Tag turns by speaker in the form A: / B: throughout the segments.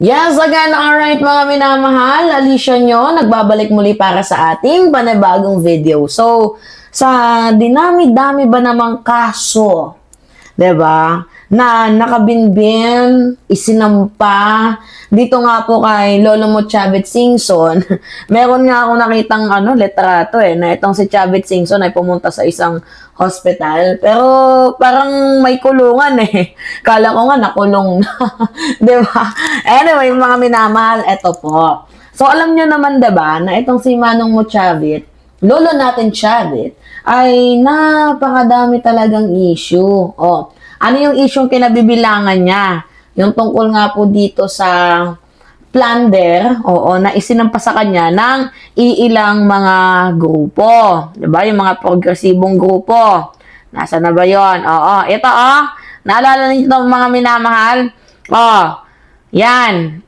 A: Yes, again, alright mga minamahal, Alicia nyo, nagbabalik muli para sa ating panibagong video. So, sa dinami-dami ba namang kaso, 'di ba? Na nakabinbin, isinampa dito nga po kay Lolo mo Chavit Singson. Meron nga ako nakitang litrato na itong si Chavit Singson ay pumunta sa isang hospital. Pero parang may kulungan eh. Kala ko nga nakulong na. 'Di ba? Anyway, mga minamahal, eto po. So alam nyo naman 'di ba na itong si Manong mo Chavit, Lolo natin Chavit, ay napakadami talagang issue. Ano yung issue kinabibilangan niya? Yung tungkol nga po dito sa plunder, na isinampa sa kanya ng iilang mga grupo. Diba? Yung mga progresibong grupo. Nasa na ba yun? Ito naalala niyo ito mga minamahal? Yan.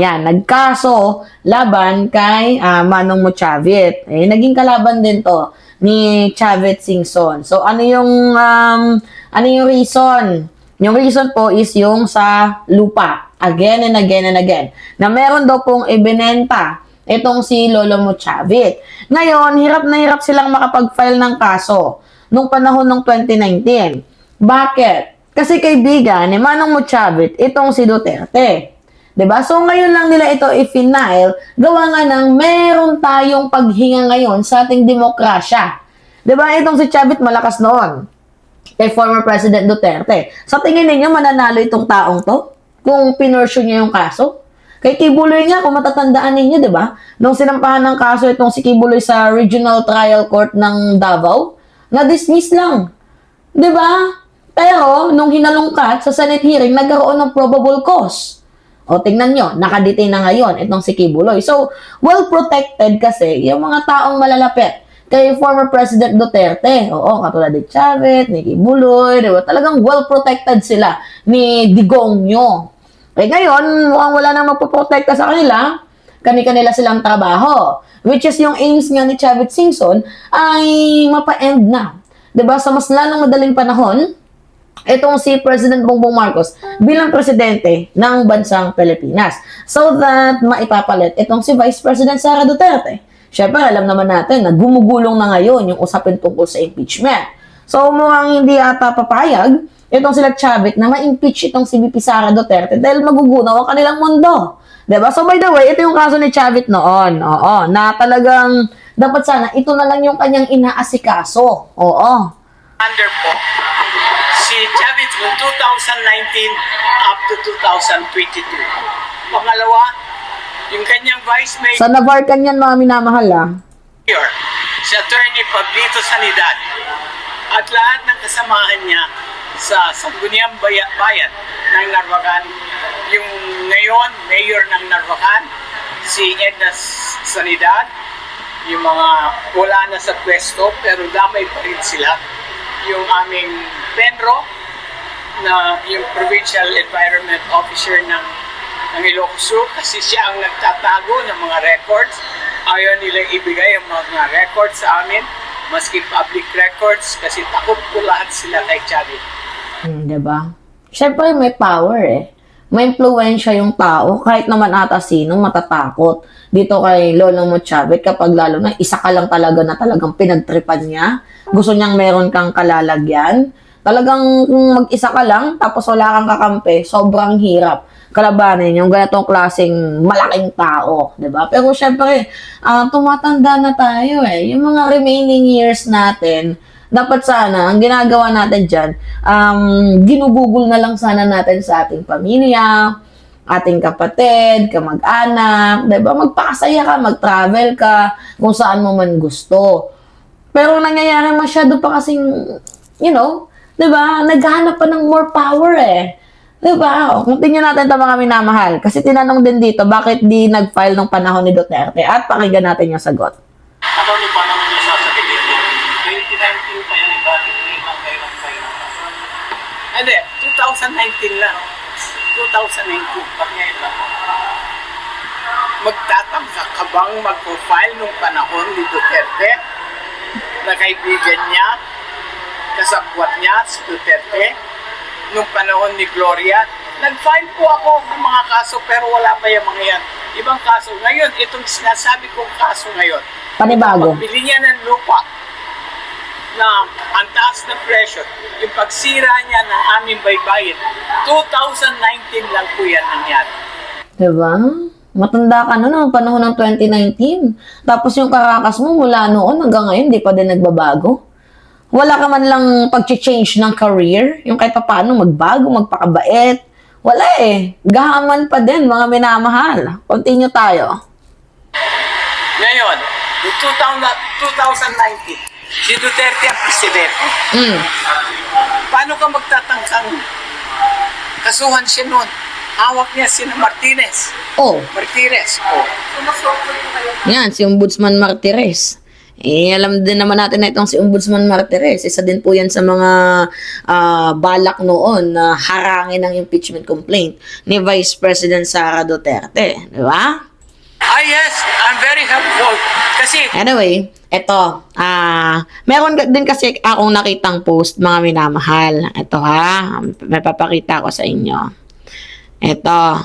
A: Yan. Nagkaso laban kay Manong mo Chavit. Naging kalaban din to ni Chavit Singson. So, ano yung reason? Yung reason po is yung sa lupa. Again and again and again. Na meron daw pong ibinenta itong si Lolo mo Chavit. Ngayon, hirap na hirap silang makapag-file ng kaso nung panahon ng 2019. Bakit? Kasi kaibigan ni Manong mo Chavit, itong si Duterte. 'Di ba? So ngayon lang nila ito i-final, gawa nga ng meron tayong paghinga ngayon sa ating demokrasya. 'Di ba? Itong si Chavit malakas noon kay former President Duterte. Sa tingin ninyo mananalo itong taong 'to kung pinursue niya yung kaso? Kay Kibuloy nga, kung matatandaan ninyo, 'di ba? Nung sinampahan ng kaso itong si Kibuloy sa Regional Trial Court ng Davao, na-dismiss lang. 'Di ba? Pero nung hinalungkat sa Senate hearing, nagkaroon ng probable cause. Tingnan nyo, nakadetain na ngayon itong si Kibuloy. So, well-protected kasi yung mga taong malalapit kay former President Duterte. Katulad ni Chavit, ni Kibuloy, diba? Talagang well-protected sila ni Digongyo. Ngayon, mukhang wala nang magpoprotekta sa kanila. Kani-kanila silang trabaho. Which is yung aims nga ni Chavit Singson ay mapa-end na. Diba? Sa mas lalong madaling panahon, itong si President Bongbong Marcos bilang presidente ng bansang Pilipinas. So that maipapalit itong si Vice President Sara Duterte. Siyempre, alam naman natin na gumugulong na ngayon yung usapin tungkol sa impeachment. So mukhang hindi ata papayag itong sila Chavit na ma-impeach itong si VP Sara Duterte dahil magugunaw ang kanilang mundo. Diba? So by the way, ito yung kaso ni Chavit noon. Na talagang dapat sana ito na lang yung kanyang inaasikaso.
B: Under po si Chavit from 2019 up to 2022. Pangalawa, yung kanyang vice mayor,
A: Sa Navarcan yan mga minamahal
B: si Attorney Pablito Sanidad, at lahat ng kasamahan niya sa Sangguniang Bayan ng Narvacan. Yung ngayon, mayor ng Narvacan, si Edna Sanidad, yung mga wala na sa pwesto pero damay pa rin sila. Yung aming Penro, na yung Provincial Environment Officer ng Ilocos Sur, kasi siya ang nagtatago ng mga records. Ayaw nilang ibigay ang mga records sa amin, maski public records, kasi takot po lahat sila kay Chavit.
A: Diba? Siyempre may power May impluwensya yung tao, kahit naman ata sino matatakot dito kay Lolo mo Chavit kapag lalo na isa ka lang talaga na talagang pinagtripan niya. Gusto niyang meron kang kalalagyan. Talagang kung mag-isa ka lang, tapos wala kang kakampi, sobrang hirap kalabanin yung ganitong klaseng malaking tao, 'di ba? Pero syempre, tumatanda na tayo Yung mga remaining years natin, dapat sana, ang ginagawa natin dyan, ginugugol na lang sana natin sa ating pamilya, ating kapatid, kamag-anak, 'di ba? Magpakasaya ka, mag-travel ka, kung saan mo man gusto. Pero nangyayari masyado pa kasing, 'di ba? Naghahanap pa ng more power Diba? Kung tingnan natin ito mga minamahal. Kasi tinanong din dito, bakit di nag-file nung panahon ni Duterte? At pakinggan natin yung sagot.
B: Ako ni panahon niya sa sabihin niya, 2019 pa yan, bakit ngayon lang kayo ng Hindi, 2019 lang. 2019, pag ngayon lang. Magtatangka ka bang mag-file nung panahon ni Duterte? Na kaibigan niya, kasabwat niya, si Duterte? Nung panahon ni Gloria, Nag-file po ako ng mga kaso pero wala pa yung mga yan. Ibang kaso. Ngayon, itong sinasabi kong kaso ngayon,
A: Panibago.
B: pagbili niya ng lupa na ang taas ng presyo, yung pagsira niya ng aming baybayin, 2019 lang po yan nangyari.
A: Diba? Matanda ka na noong panahon ng 2019. Tapos yung karakas mo mula noon hanggang ngayon, di pa din nagbabago. Wala ka man lang pag-change ng career, yung kahit pa paano magbago, magpakabait. Wala eh. Gahaman pa din, mga minamahal. Continue tayo.
B: Ngayon, yung 2019, si Duterte ang presidente. Paano ka magtatangkang kasuhan siya noon? Hawak niya si Martinez. Martirez.
A: Yan, si Ombudsman Martirez. Alam din naman natin na itong si Ombudsman Martirez. Isa din po yan sa mga balak noon na harangin ng impeachment complaint ni Vice President Sara Duterte. Di ba?
B: Yes, I'm very helpful. Kasi,
A: Anyway, eto. Meron din kasi akong nakitang post, mga minamahal. Ito ha, may papakita ko sa inyo. Eto.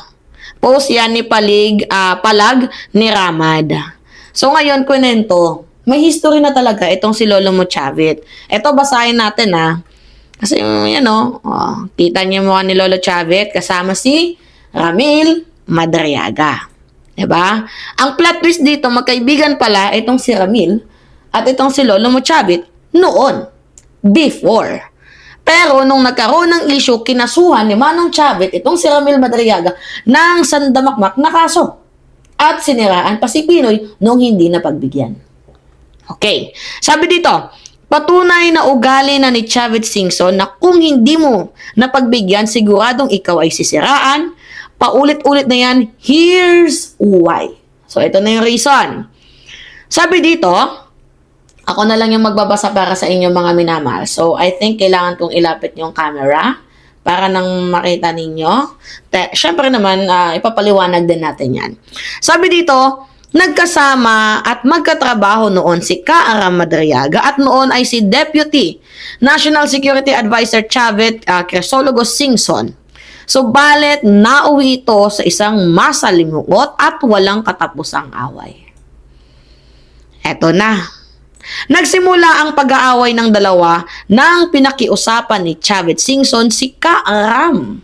A: Post yan ni Palag ni Ramad. So ngayon, kunento, may history na talaga itong si Lolo Mo Chavit. Ito, basahin natin ha. Kasi yan kita niyo mo ni Lolo Chavit kasama si Ramil Madariaga. Diba? Ang plot twist dito, magkaibigan pala itong si Ramil at itong si Lolo Mo Chavit noon, before. Pero nung nagkaroon ng issue, kinasuhan ni Manong Chavit itong si Ramil Madariaga ng sandamakmak na kaso. At siniraan pa si Pinoy nung hindi na pagbigyan. Okay. Sabi dito, patunay na ugali na ni Chavit Singson na kung hindi mo napagbigyan, siguradong ikaw ay sisiraan. Paulit-ulit na yan, here's why. So, ito na yung reason. Sabi dito, ako na lang yung magbabasa para sa inyo mga minamahal. So, I think kailangan kong ilapit yung camera para nang makita ninyo. Siyempre naman, ipapaliwanag din natin yan. Sabi dito, nagkasama at magkatrabaho noon si Ka Madariaga at noon ay si Deputy National Security Advisor Chavit Crisologo Singson. So, balet nauwi ito sa isang masalimuot at walang katapusang away. Eto na. Nagsimula ang pag-aaway ng dalawa nang pinakiusapan ni Chavit Singson si Ka-Aram.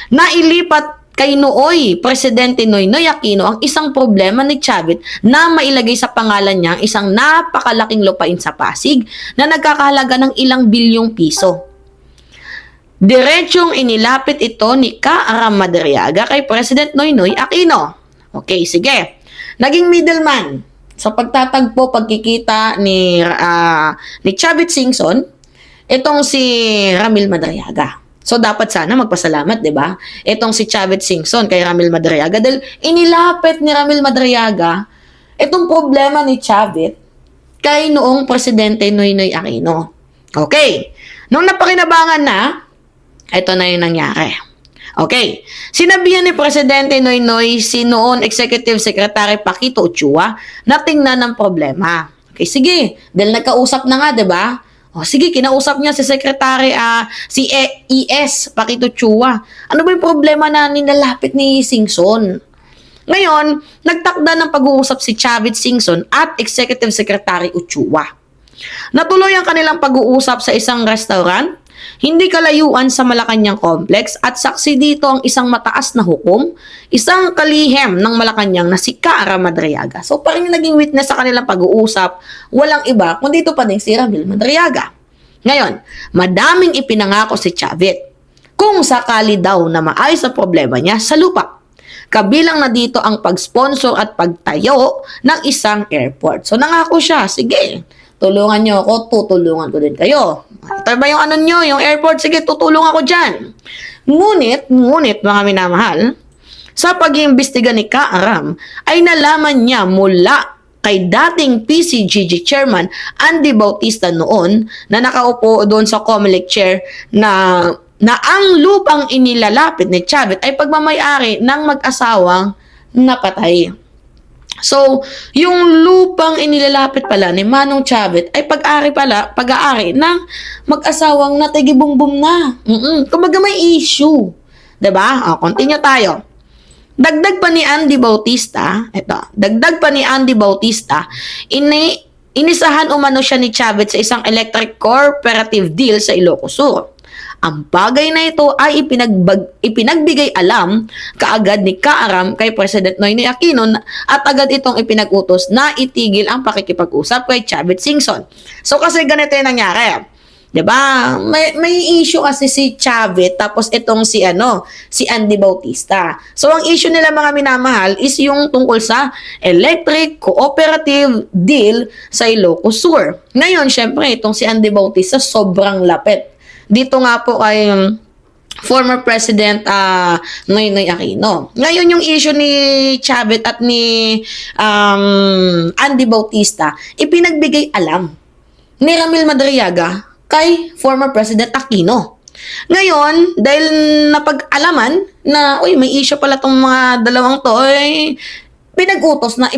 A: Nailipat kay Nooy, Presidente Noynoy Aquino ang isang problema ni Chavit na mailagay sa pangalan niya ang isang napakalaking lupain sa Pasig na nagkakahalaga ng ilang bilyong piso. Diretsyong inilapit ito ni Ka-Aram Madariaga kay President Noynoy Aquino. Okay, sige. Naging middleman sa pagtatagpo, pagkikita ni Chavit Singson, itong si Ramil Madariaga. So, dapat sana magpasalamat, di ba? Itong si Chavit Singson kay Ramil Madariaga dahil inilapit ni Ramil Madariaga itong problema ni Chavit kay noong Presidente Noynoy Aquino. Okay. Nung napakinabangan na, ito na yung nangyari. Okay. Sinabihan ni Presidente Noynoy si noon Executive Secretary Paquito Ochoa na tingnan ng problema. Okay, sige. Dahil nagkausap na nga, 'di ba? O sige, kinausap niya si Secretary si ES Paquito Ochoa. Ano ba yung problema na nilalapit ni Singson? Ngayon, nagtakda ng pag-uusap si Chavit Singson at Executive Secretary Ochoa. Natuloy ang kanilang pag-uusap sa isang restaurant, hindi kalayuan sa Malacanang Complex at saksi dito ang isang mataas na hukom, isang kalihim ng Malacanang na si Ka-Aram Madariaga. So parang yung naging witness sa kanilang pag-uusap, walang iba kundi ito pa din si Ramil Madariaga. Ngayon, madaming ipinangako si Chavit kung sakali daw na maayos ang problema niya sa lupa. Kabilang na dito ang pag-sponsor at pagtayo ng isang airport. So nangako siya, sige, tulungan niyo ako, tutulungan ko din kayo. Ito ba yung ano nyo, yung airport? Sige, tutulong ako dyan. Ngunit, mga minamahal, sa pag-iimbestiga ni Ka-Aram, ay nalaman niya mula kay dating PCGG Chairman Andy Bautista noon na nakaupo doon sa COMELEC chair na ang lupang inilalapit ni Chavit ay pagmamayari ng mag-asawang napatay. So, yung lupang inilalapit pala ni Manong Chavit ay pag-aari ng mag-asawang natigibungbong na. Kumbaga may issue 'Diba? O, continue tayo. Dagdag pa ni Andy Bautista, inisahan umano siya ni Chavez sa isang electric cooperative deal sa Ilocos Sur. Ang bagay na ito ay ipinagbigay alam kaagad ni Kaaram kay President Noynoy Aquino at agad itong ipinag-utos na itigil ang pakikipag-usap kay Chavez Singson. So kasi ganito yung nangyari. 'Di ba? May issue kasi si Chavez tapos itong si Andy Bautista. So ang issue nila mga minamahal is yung tungkol sa electric cooperative deal sa Ilocos Sur. Ngayon, syempre, itong si Andy Bautista sobrang lapit. Dito nga po kay former President Noynoy Aquino. Ngayon yung issue ni Chavez at ni Andy Bautista, ipinagbigay alam ni Ramil Madariaga kay former President Aquino. Ngayon, dahil napag-alaman na, may issue pala tong mga dalawang to, pinag-utos na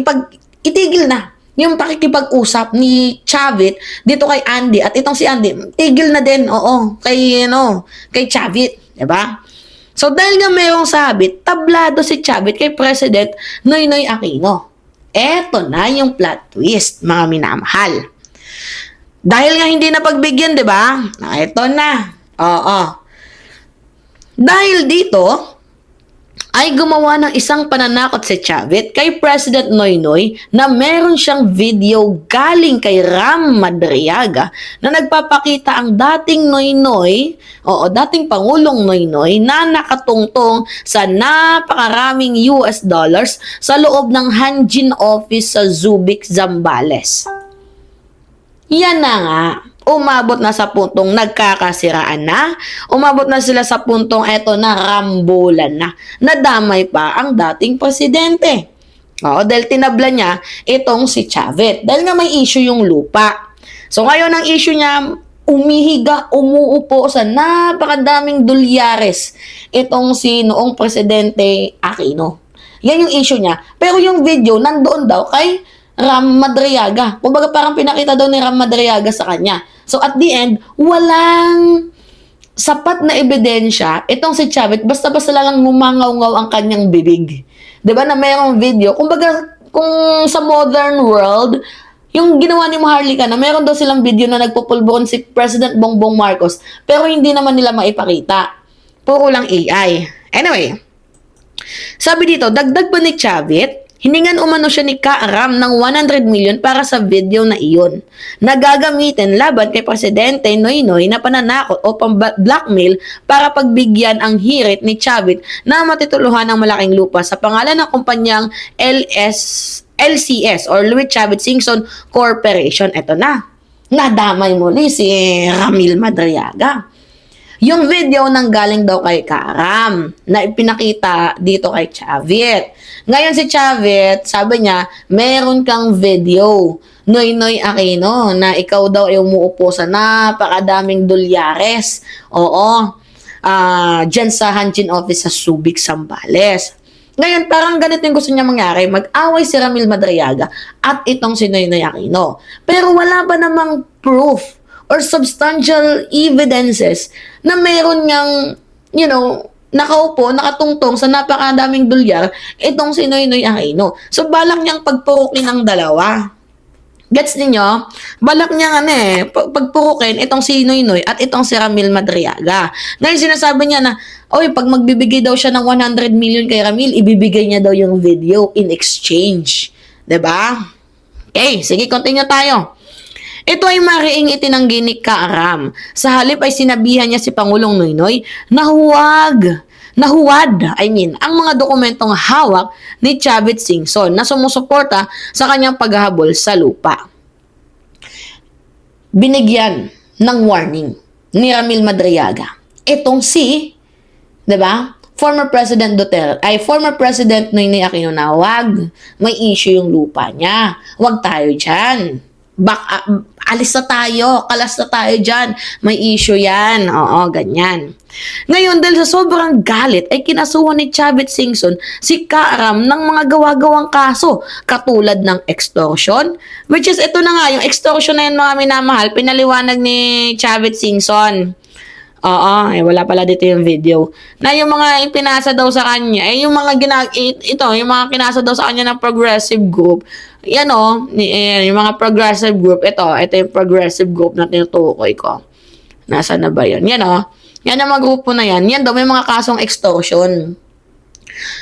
A: itigil na yung pakikipag-usap ni Chavez dito kay Andy. At itong si Andy, tigil na din, kay Chavez. Diba? So, dahil nga mayroong sabit, tablado si Chavez kay President Noynoy Aquino. Eto na yung plot twist, mga minamahal. Dahil nga hindi na pagbigyan, di ba? Ito na. Dahil dito, ay gumawa ng isang pananakot si Chavez kay President Noynoy na meron siyang video galing kay Ram Madariaga na nagpapakita ang dating dating Pangulong Noynoy na nakatungtong sa napakaraming US dollars sa loob ng Hanjin office sa Subic, Zambales. Yan na nga, umabot na sa puntong nagkakasiraan na, umabot na sila sa puntong eto na rambulan na, nadamay pa ang dating presidente. Dahil tinabla niya itong si Chavez. Dahil nga may issue yung lupa. So ngayon ang issue niya, umuupo sa napakadaming dolyares itong si noong presidente Aquino. Yan yung issue niya. Pero yung video nandoon daw kay Ram Madariaga. Kumbaga parang pinakita daw ni Ram Madariaga sa kanya. So at the end, walang sapat na ebidensya itong si Chavez, basta-basta lang ngumangaw-ngaw ang kanyang bibig. 'Di ba na mayroong video? Kumbaga kung sa modern world, yung ginawa ni Maharlika na meron daw silang video na nagpupulburon si President Bongbong Marcos, pero hindi naman nila maipakita. Puro lang AI. Anyway, sabi dito, dagdag pa ni Chavez, hiningan umano siya ni Kaaram ng 100 million para sa video na iyon na gagamitin laban kay Presidente Noynoy na pananakot o pang-blackmail para pagbigyan ang hirit ni Chavez na matituluhan ng malaking lupa sa pangalan ng kumpanyang LCS or Louis Chavez Singson Corporation. Ito na, nadamay muli si Ramil Madariaga. Yung video nang galing daw kay Kaaram na ipinakita dito kay Chavez. Ngayon si Chavez, sabi niya, meron kang video, Noynoy Aquino, na ikaw daw ay umuupo sa napakadaming dolyares. Dyan sa Hanjin office sa Subic, Zambales. Ngayon, parang ganito yung gusto niya mangyari, mag-away si Ramil Madariaga at itong si Noynoy Aquino. Pero wala ba namang proof or substantial evidences na meron niyang, nakaupo, nakatungtong sa napakadaming dolyar itong si Noynoy Aquino. So, balak niyang pagpurukin ang dalawa. Gets ninyo? Balak niyang pagpurukin itong si Noynoy at itong si Ramil Madariaga. Ngayon, sinasabi niya na, pag magbibigay daw siya ng 100 million kay Ramil, ibibigay niya daw yung video in exchange. 'Di ba? Okay, sige, continue tayo. Ito ay mariing itinanggi ni Kaaram. Sa halip ay sinabihan niya si Pangulong Noynoy na huwad, ang mga dokumentong hawak ni Chavez Singson na sumusuporta sa kanyang paghahabol sa lupa. Binigyan ng warning ni Ramil Madariaga. Itong si, 'di ba? Former President Noynoy Aquino na may issue yung lupa niya. Huwag tayo diyan. Alis na tayo, kalas na tayo dyan, may issue yan, ganyan. Ngayon, dahil sa sobrang galit, ay kinasuhan ni Chavez Singson si Kaaram ng mga gawa-gawang kaso, katulad ng extortion, which is ito na nga, yung extortion na yun mga minamahal, pinaliwanag ni Chavez Singson. Oo, wala pala dito yung video. Na yung mga ipinasa daw sa kanya, yung mga yung mga kinasa daw sa kanya ng progressive group. Yan yung mga progressive group. Ito yung progressive group na tinutukoy ko. Nasaan na ba yun? Yan Yan ang mga grupo na yan. Yan daw, may mga kasong extortion.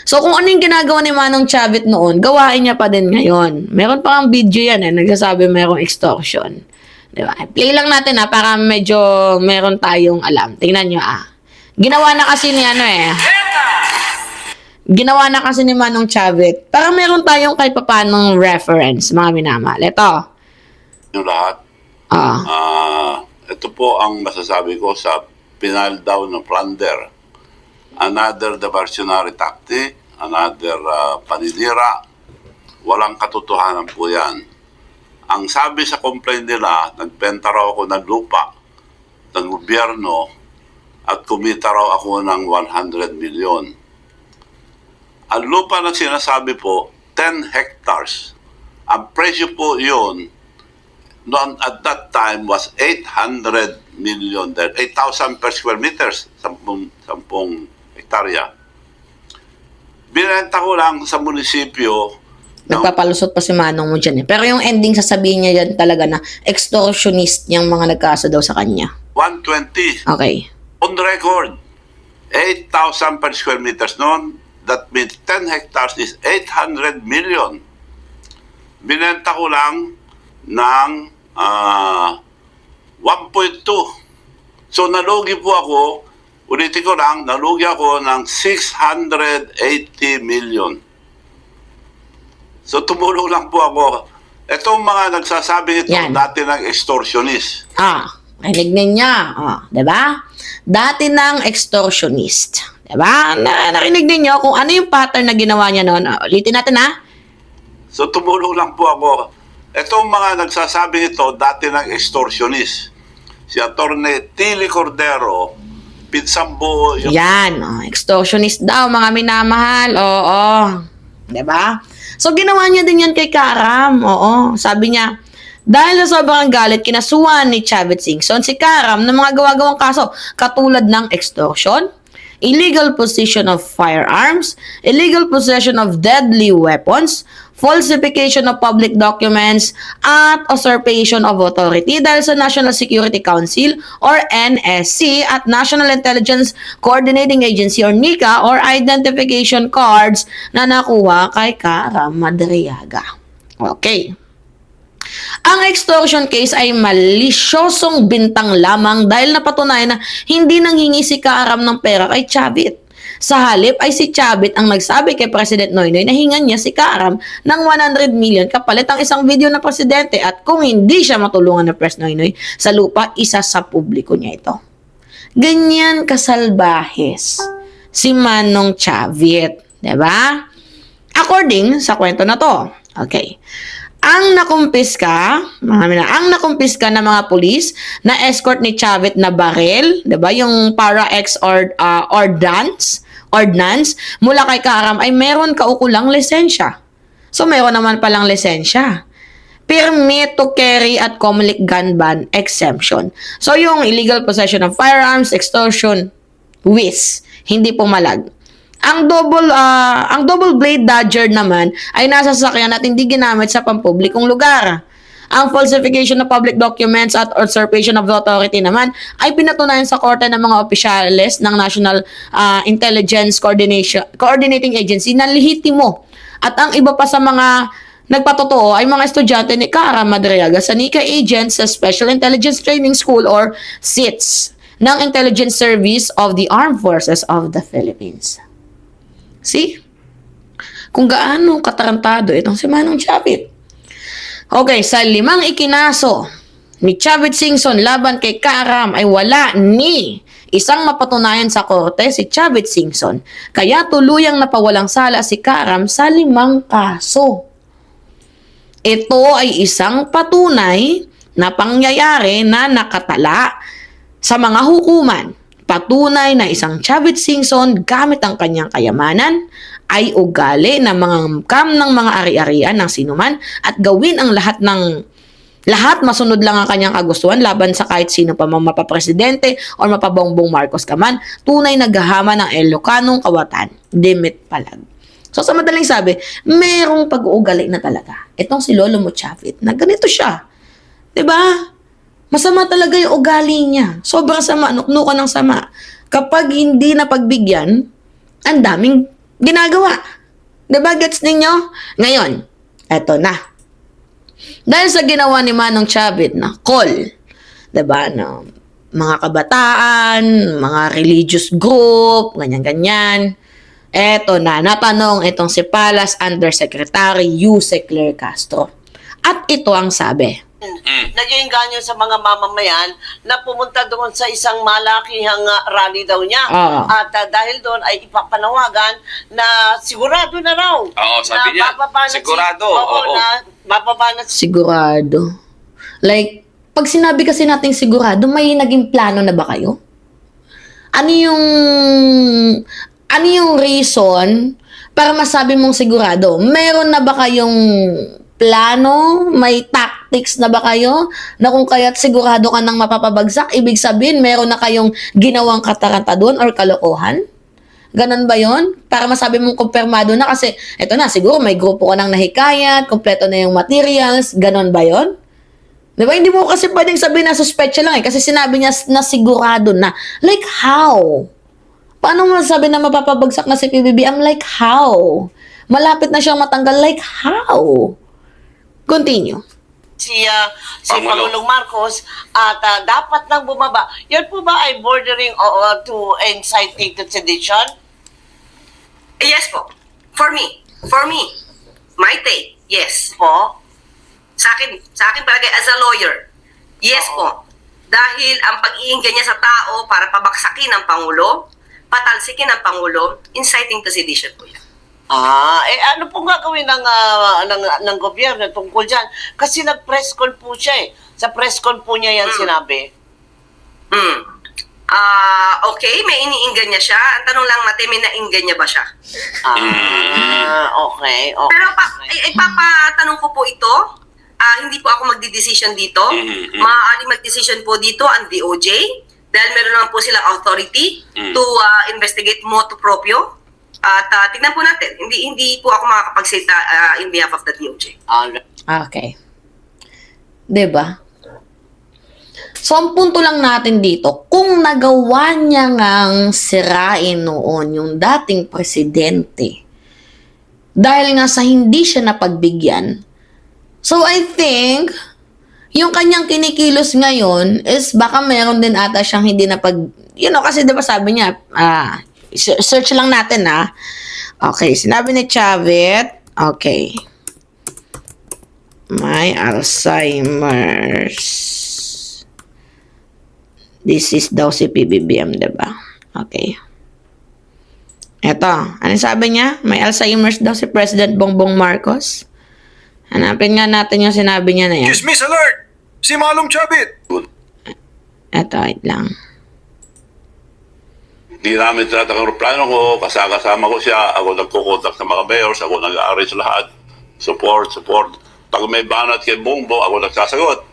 A: So, kung ano yung ginagawa ni Manong Chavit noon, gawain niya pa din ngayon. Meron pa kang video yan nagsasabi mayroong extortion. Diba? Play lang natin para medyo meron tayong alam. Tingnan nyo Ginawa na kasi ni Ginawa na kasi ni Manong Chavit. Para meron tayong kahit papanong reference, mga minamahal. Ito.
C: Yung lahat. Ito po ang masasabi ko sa pinal down ng plunder. Another diversionary tactic, another paninira. Walang katotohanan po yan. Ang sabi sa complaint nila, nagbenta raw ako ng lupa ng gobyerno at kumita raw ako ng 100 million. Ang lupa na sinasabi po, 10 hectares. Ang presyo po yun, noon at that time was 800 million, 8,000 per square meters, 10 hektarya. Binenta ko lang sa munisipyo.
A: Nagpapalusot pa si Manong mo dyan Pero yung ending, sasabihin niya yan talaga na extortionist yung mga nagkaso daw sa kanya.
C: 120.
A: Okay.
C: On record, 8,000 per square meters noon. That means 10 hectares is 800 million. Binenta ko lang ng 1.2. So nalugi po ako, ulitin ko lang, nalugi ako ng 680 million. So tumulong lang po ako. Itong mga nagsasabi ito, dati ng extortionist.
A: Rinig ninyo. Diba? Dati ng extortionist. Diba? Narinig ninyo kung ano yung pattern na ginawa niya noon. Ulitin natin
C: So tumulong lang po ako. Itong mga nagsasabi ito, dati ng extortionist. Si Atty. Tilly Cordero, pinsang buo yung...
A: Yan. Extortionist daw, mga minamahal. Oo. Diba? So, ginawa niya din yan kay Karam. Oo. Sabi niya, dahil sa sobrang galit, kinasuhan ni Chavit Singson si Karam ng mga gawa-gawang kaso katulad ng extortion, illegal possession of firearms, illegal possession of deadly weapons, falsification of public documents, at usurpation of authority dahil sa National Security Council or NSC at National Intelligence Coordinating Agency or NICA or identification cards na nakuha kay Karam Madriaga. Okay. Ang extortion case ay malisyosong bintang lamang dahil napatunayan na hindi nanghingi si Karam ng pera kay Chavit. Sa halip ay si Chavit ang nagsabi kay President Noynoy na hingan niya si Karam ng 100 million kapalit ang isang video ng presidente at kung hindi siya matulungan ng Pres Noynoy sa lupa, isa sa publiko niya ito. Ganyan kasalbahes si Manong Chavit. Diba? According sa kwento na to. Okay. Ang nakumpiska ng mga pulis na escort ni Chavit na baril, 'di ba? Yung para-ex ordnance mula kay Karam ay meron kaukulang lisensya. So meron naman palang lisensya. Permit to carry at Comelec gun ban exemption. So yung illegal possession of firearms, extortion, WIS, hindi pumalag. Ang double blade Dodger naman ay nasa sasakyan at hindi ginamit sa pampublikong lugar. Ang falsification of public documents at usurpation of authority naman ay pinatunayan sa korte ng mga opisyales ng National Intelligence Coordinating Agency na lehitimo. At ang iba pa sa mga nagpatotoo ay mga estudyante ni Karam Madriaga sa NICA Agents sa Special Intelligence Training School or SITS ng Intelligence Service of the Armed Forces of the Philippines. See? Kung gaano katarantado itong si Manong Chavit. Okay, sa 5 ikinaso ni Chavit Singson laban kay Karam ay wala ni isang mapatunayan sa korte si Chavit Singson. Kaya tuluyang napawalang sala si Karam sa 5 kaso. Ito ay isang patunay na pangyayari na nakatala sa mga hukuman. Patunay na isang Chavit Singson gamit ang kanyang kayamanan ay ugali na mga kam ng mga ari-arian ng sinuman at gawin ang lahat ng Lahat masunod lang ang kanyang kagustuhan laban sa kahit sino pa mang mapapresidente o mapabongbong Marcos ka man. Tunay na gahama ng Ilocanong kawatan. Dimit palag. So sa madaling sabi, merong pag-uugali na talaga. Itong si Lolo Mo Chavit na ganito siya. 'Di ba? Masama talaga yung ugali niya. Sobrang sama, nuknukan ng sama. Kapag hindi na pagbigyan, ang daming ginagawa. 'Di ba? Gets ninyo? Ngayon, eto na. Dahil sa ginawa ni Manong Chavit na call, 'di ba, na mga kabataan, mga religious group, ganyan-ganyan. Eto na, natanong itong si Palace Undersecretary Yuse Claire Castro. At ito ang sabi.
D: Naging ganyo sa mga mamamayan na pumunta doon sa isang malakihang rally daw niya. At dahil doon ay ipapanawagan na sigurado na raw.
E: Oo, sabi niya. Sigurado. Oo.
D: Na mababa na
A: Sigurado. Like, pag sinabi kasi nating sigurado, may naging plano na ba kayo? Ano yung reason para masabi mong sigurado? Meron na ba kayong plano? May tactics na ba kayo? Na kung kaya't sigurado ka nang mapapabagsak, ibig sabihin meron na kayong ginawang kataranta doon or kalokohan? Ganon ba yon? Para masabi mong kumpirmado na kasi eto na, siguro may grupo ka nang nahikayat, kompleto na yung materials, ganon ba yon? Diba? Hindi mo kasi pwedeng sabihin na suspetsya lang kasi sinabi niya na sigurado na. Like how? Paano mo sabi na mapapabagsak na si PBBM? Like how? Malapit na siyang matanggal. Like how? Continue.
D: si Pangulong Marcos at dapat nang bumaba. Yan po ba ay bordering to inciting to sedition?
F: Yes po. For me, my take, yes.
D: Po?
F: Sa akin palagay as a lawyer, yes po. Dahil ang pag-iinggan niya sa tao para pabaksakin ang Pangulo, patalsikin ang Pangulo, inciting to sedition po yan.
D: Ano pong gagawin ng gobyerno tungkol dyan? Kasi nag-press con po siya eh. Sa press con po niya yan sinabi.
F: Okay, may iniinggan niya siya. Ang tanong lang, Mate, may nainggan niya ba siya?
D: Okay.
F: Pero ipapatanong ko po ito, hindi po ako magdi-decision dito. Maaaring mag-decision po dito ang DOJ dahil meron naman po silang authority to investigate motu proprio. At tignan po natin, hindi po ako makakapagsalita in behalf of the DOJ.
A: Okay. 'Di ba? So, ang punto lang natin dito, kung nagawa niya ngang sirain noon yung dating presidente, dahil nga sa hindi siya napagbigyan, so I think, yung kanyang kinikilos ngayon is baka meron din ata siyang hindi kasi diba sabi niya, search lang natin Okay, sinabi ni Chavit, okay. May Alzheimer's. This is daw si PBBM, diba? Okay. Eto, ano sabi niya? May Alzheimer's daw si President Bongbong Marcos. Hanapin nga natin yung sinabi niya na yan.
G: Chismis alert! Si Manong Chavit!
C: Eto,
A: wait lang.
C: Hindi namin tinatakang aeroplano ko, kasama ko siya, ako nagkukontak sa mga mayors, ako nag-arrange lahat. Support. Pag may banat kay Bongbong, ako nagsasagot.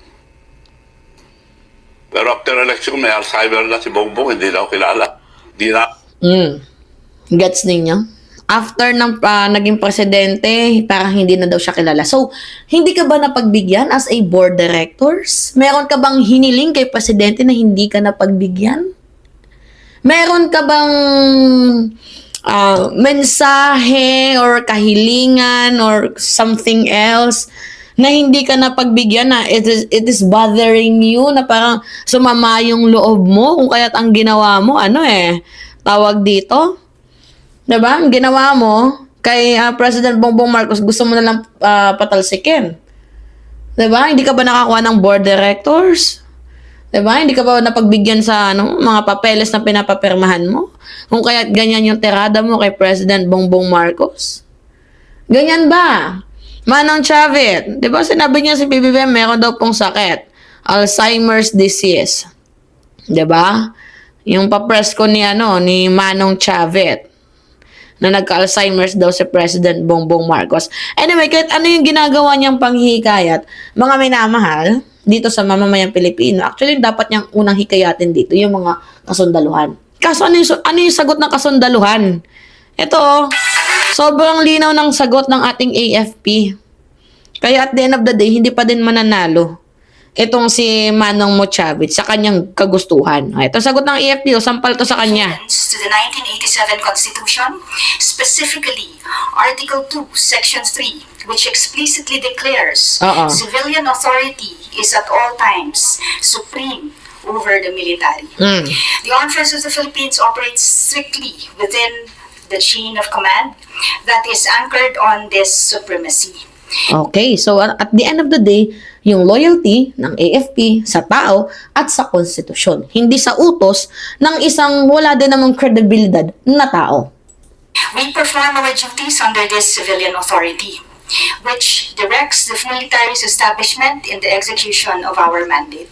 C: Pero after election, may Alzheimer na si Bongbong, hindi na ako kilala. Hindi na.
A: Gets ninyo? After ng naging presidente, parang hindi na daw siya kilala. So, hindi ka ba napagbigyan as a board directors? Meron ka bang hiniling kay presidente na hindi ka napagbigyan? Meron ka bang mensahe or kahilingan or something else na hindi ka napagbigyan na it is bothering you, na parang sumama yung loob mo kung kaya't ang ginawa mo, tawag dito? Diba? Ang ginawa mo kay President Bongbong Marcos, gusto mo na lang patalsikin. Diba? Hindi ka ba nakakuha ng board directors? Diba? Hindi ka ba napagbigyan sa mga papeles na pinapapirmahan mo? Kung kaya't ganyan yung tirada mo kay President Bongbong Marcos? Ganyan ba? Manong Chavit, di ba sinabi niya si PBBM meron daw pong sakit, Alzheimer's disease. Di ba? Yung pa-press ko ni Manong Chavit. na nagka-Alzheimer's daw si President Bongbong Marcos. Anyway, kahit ano yung ginagawa niyang panghihikayat, mga minamahal, dito sa mamamayang Pilipino, actually, dapat niyang unang hikayatin dito, yung mga kasundaluhan. Kaso, ano yung sagot ng kasundaluhan? Ito, sobrang linaw ng sagot ng ating AFP. Kaya at the end of the day, hindi pa din mananalo itong si Manong Chavit sa kanyang kagustuhan. Ito sagot ng AFP, sampal to sa kanya.
H: To the 1987 Constitution, specifically Article 2, Section 3, which explicitly declares civilian authority is at all times supreme over the military. The Armed Forces of the Philippines operates strictly within the chain of command that is anchored on this supremacy.
A: Okay, so at the end of the day, yung loyalty ng AFP sa tao at sa konstitusyon. Hindi sa utos ng isang wala din namang kredibilidad na tao.
H: We perform our duties under this civilian authority, which directs the military's establishment in the execution of our mandate.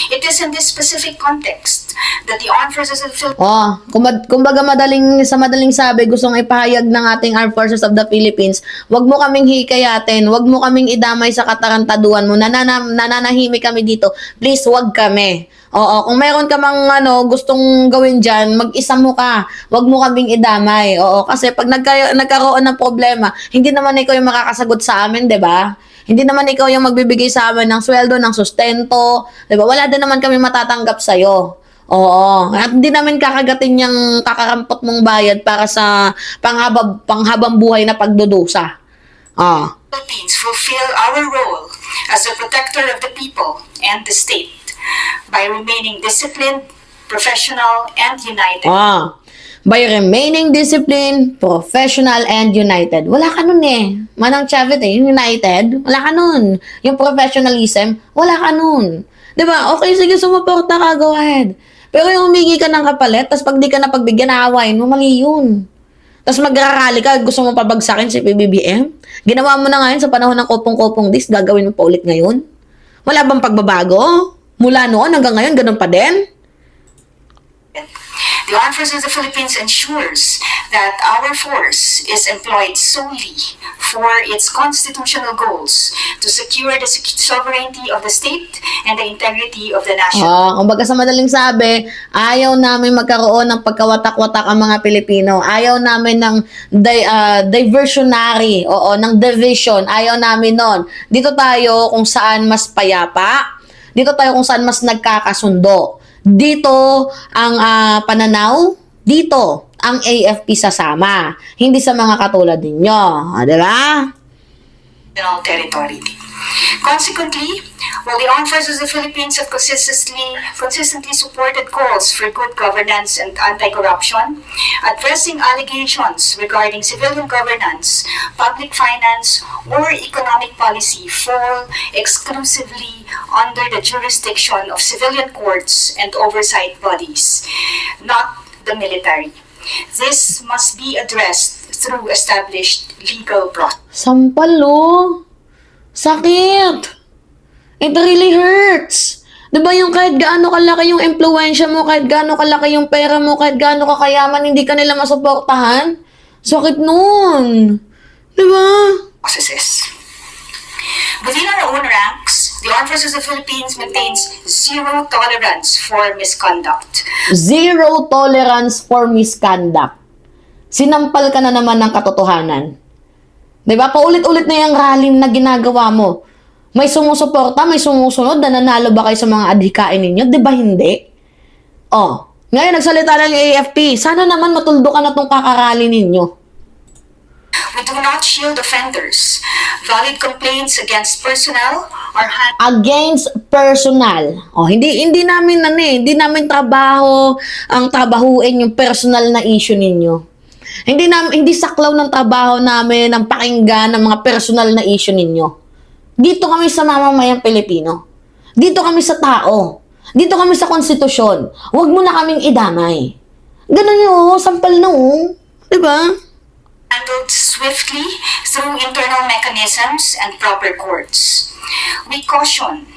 H: It is in this specific context that the Armed Forces of the Philippines...
A: kumbaga madaling sabi, gustong ipahayag ng ating Armed Forces of the Philippines, wag mo kaming hikayatin, wag mo kaming idamay sa katarantaduan mo, nananahimik kami dito, please wag kami. Kung meron ka mang gustong gawin dyan, mag-isa mo ka, wag mo kaming idamay. Kasi pag nagkaroon ng problema, hindi naman ikaw yung makakasagot sa amin, 'di ba? Hindi naman ikaw yung magbibigay sa amin ng sweldo, ng sustento. Diba? Wala din naman kami matatanggap sa'yo. At hindi namin kakagatin yung kakarampot mong bayad para sa panghabang buhay na pagdudusa.
H: Philippines fulfill our role as a protector of the people and the state by remaining disciplined, professional, and united.
A: By remaining disciplined, professional, and united. Wala ka nun Manang Chavit yung united, wala ka nun. Yung professionalism, wala ka nun. Diba? Okay, sige, sumuporta ka, go ahead. Pero yung humingi ka ng kapalit, tas pag di ka napagbigyan, naawain mo, mali yun. Tas magrarally ka, gusto mo pabagsakin si PBBM? Ginawa mo na ngayon sa panahon ng kopong-kopong dis, gagawin mo pa ulit ngayon? Wala bang pagbabago? Mula noon hanggang ngayon, ganun pa din?
H: The Armed Forces of the Philippines ensures that our force is employed solely for its constitutional goals to secure the sovereignty of the state and the integrity of the nation.
A: Kumbaga sa madaling sabi, ayaw namin magkaroon ng pagkawatak-watak ang mga Pilipino. Ayaw namin ng diversionary, ng division. Ayaw namin nun. Dito tayo kung saan mas payapa. Dito tayo kung saan mas nagkakasundo. Dito ang pananaw, dito ang AFP sasama. Hindi sa mga katulad ninyo. Diba?
H: Territory. Consequently, while the Armed Forces of the Philippines have consistently supported calls for good governance and anti-corruption, addressing allegations regarding civilian governance, public finance, or economic policy fall exclusively under the jurisdiction of civilian courts and oversight bodies, not the military. This must be addressed through established legal process.
A: Sampalo. Sakit. It really hurts. Diba yung kahit gaano kalaki yung impluensya mo, kahit gaano kalaki yung pera mo, kahit gaano kakayaman, hindi ka nila masuportahan? Sakit nun. Diba?
H: Processes. Within our own ranks, the Armed Forces of the Philippines maintains zero tolerance for misconduct.
A: Zero tolerance for misconduct. Sinampal ka na naman ng katotohanan. Diba? Paulit-ulit na yung rally na ginagawa mo. May sumusuporta, may sumusunod, nananalo ba kayo sa mga adhikain ninyo? Diba hindi? Ngayon nagsalita ng AFP, sana naman matuldo ka na itong kakarali ninyo.
H: We do not shield offenders. Valid complaints against personnel are
A: against personal. Hindi namin trabaho ang trabahuin yung personal na issue ninyo. Hindi saklaw ng trabaho namin ang pakinggan ng mga personal na issue ninyo. Dito kami sa mamamayang Pilipino. Dito kami sa tao. Dito kami sa konstitusyon. Huwag mo na kaming idamay. Ganun yun, sampal na diba?
H: handled swiftly through internal mechanisms and proper courts. We caution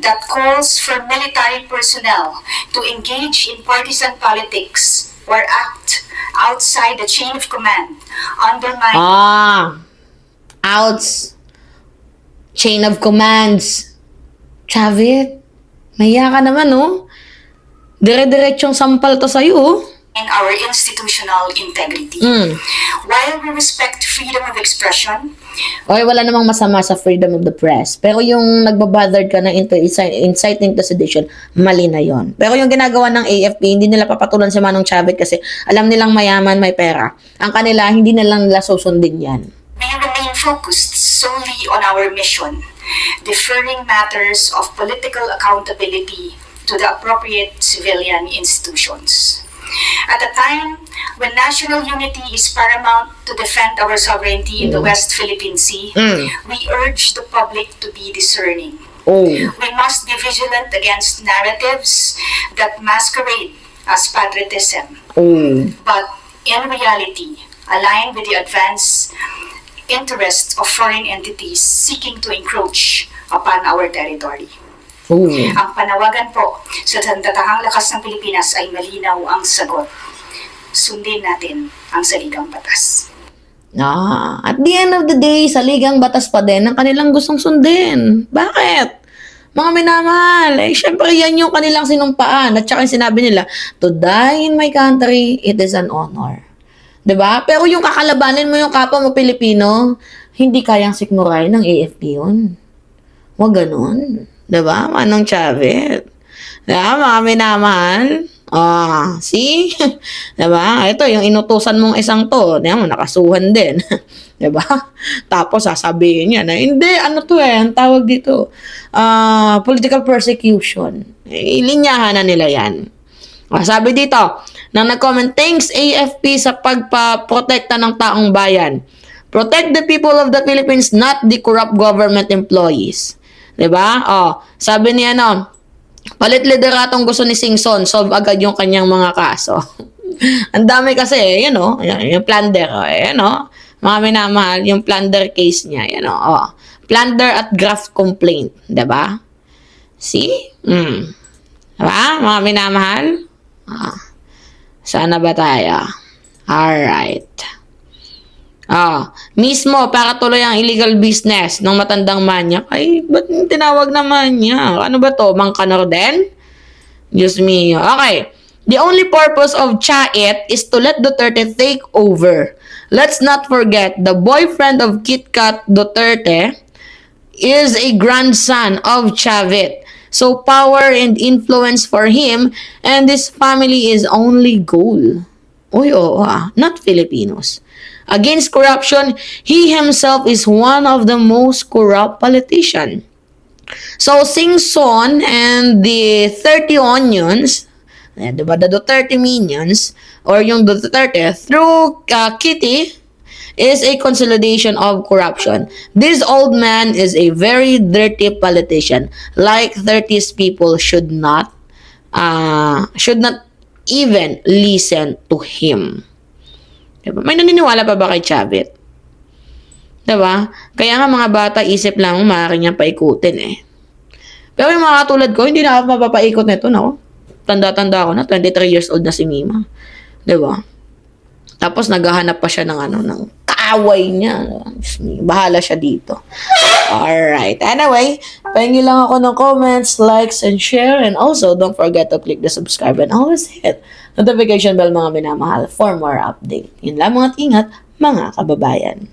H: that calls for military personnel to engage in partisan politics or act outside the chain of command undermine
A: Chain of commands. Chavit, maya ka naman, oh. Dire-diretsong sampal to sa'yo, oh.
H: our institutional integrity. While we respect freedom of expression,
A: Okay, wala namang masama sa freedom of the press. Pero yung nagbabothered ka ng inciting to sedition, mali na yon. Pero yung ginagawa ng AFP, hindi nila papatulan si Manong Chavit kasi alam nilang mayaman, may pera. Ang kanila, hindi nilang nila susundin yan.
H: we remain focused solely on our mission, deferring matters of political accountability to the appropriate civilian institutions. At a time when national unity is paramount to defend our sovereignty in the West Philippine Sea, we urge the public to be discerning. We must be vigilant against narratives that masquerade as patriotism, but in reality align with the advanced interests of foreign entities seeking to encroach upon our territory. Ang panawagan po sa Sandatahang Lakas ng Pilipinas ay malinaw ang sagot. Sundin natin ang saligang batas.
A: At the end of the day, saligang batas pa din ang kanilang gustong sundin. Bakit? Mga minamahal, syempre yan yung kanilang sinumpaan. At saka yung sinabi nila, to die in my country, it is an honor. 'Di ba? Pero yung kakalabanin mo yung kapwa mo Pilipino, hindi kayang sikmuray ng AFP yun. Huwag ganun. 'Di ba? Manong Chavit. 'Di ba? Mga minamahal. See? 'Di ba? Ito yung inutusan mong isang to, 'di ba? Nakasuhan din. 'Di ba? Tapos sasabihin niya na hindi ang tawag dito. Political persecution. Ilinyahan na nila 'yan. Sabi dito, nang nag-comment, thanks AFP sa pagpaprotekta ng taong bayan. Protect the people of the Philippines, not the corrupt government employees. 'Di ba? Sabi niya palit lideratong gusto ni Singson, solve agad yung kanyang mga kaso. Ang dami kasi, yung plunder, mga minamahal, yung plunder case niya, plunder at graft complaint, 'di ba? See? 'Di ba? Mga minamahal? Sana ba tayo? Alright. Mismo, para tuloy ang illegal business ng matandang manyak. Ay, ba't tinawag naman niya? Ano ba to? Mang Kanor din? Diyos mio. Okay. The only purpose of Chait is to let Duterte take over. Let's not forget, the boyfriend of Kit Kat Duterte is a grandson of Chavit. So power and influence for him and his family is only goal. Not Filipinos. Against corruption, he himself is one of the most corrupt politicians. So Singson and the 30 onions, diba, the Duterte minions, or yung Duterte, through Kitty, is a consolidation of corruption. This old man is a very dirty politician. Like 30s people should not even listen to him. Diba? May naniniwala pa ba kay Chavit? Diba? Kaya nga mga bata, isip lang, maaari niyang paikutin eh. Pero yung mga katulad ko, hindi na ako mapapaikot nito, no? Tanda-tanda ako na, 23 years old na si Mima. Diba? Tapos naghahanap pa siya ng kaaway niya. Bahala siya dito. Alright. Anyway, pahingi lang ako ng comments, likes, and share. And also, don't forget to click the subscribe and always hit notification bell mga minamahal for more update. Yun lang, mga ingat, mga kababayan.